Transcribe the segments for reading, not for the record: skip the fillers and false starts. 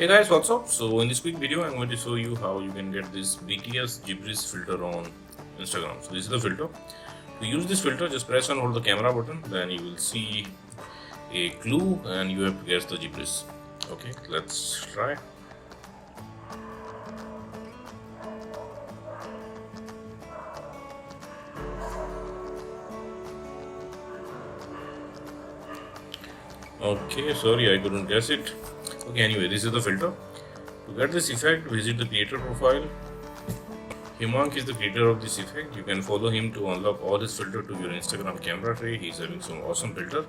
Guys, what's up? So in this quick video I'm going to show you how you can get this BTS Gibberish filter on Instagram. So this is the filter. To use this filter, just press and hold the camera button, then you will see a clue and you have to guess the gibberish. Okay, let's try. Okay, sorry, I couldn't guess it. Okay, anyway, this is the filter. To get this effect, visit the creator profile. Himank is the creator of this effect. You can follow him to unlock all his filter to your Instagram camera tray. He's having some awesome filter.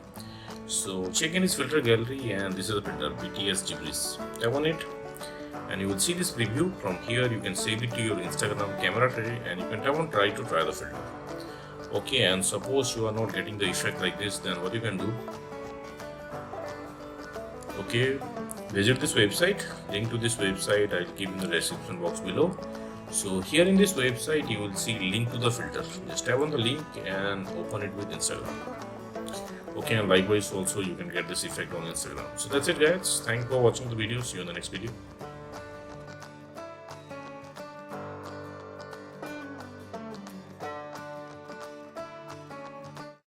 So check in his filter gallery, and this is the filter BTS Gibberish. Tap on it and you will see this preview. From here you can save it to your Instagram camera tray and you can tap on try to try the filter. Okay, and suppose you are not getting the effect like this, then what you can do? Okay, visit this website. Link to this website I'll keep in the description box below. So here in this website you will see link to the filter. Just tap on the link and open it with Instagram. Okay, and likewise also you can get this effect on Instagram. So that's it guys. Thanks for watching the video. See you in the next video.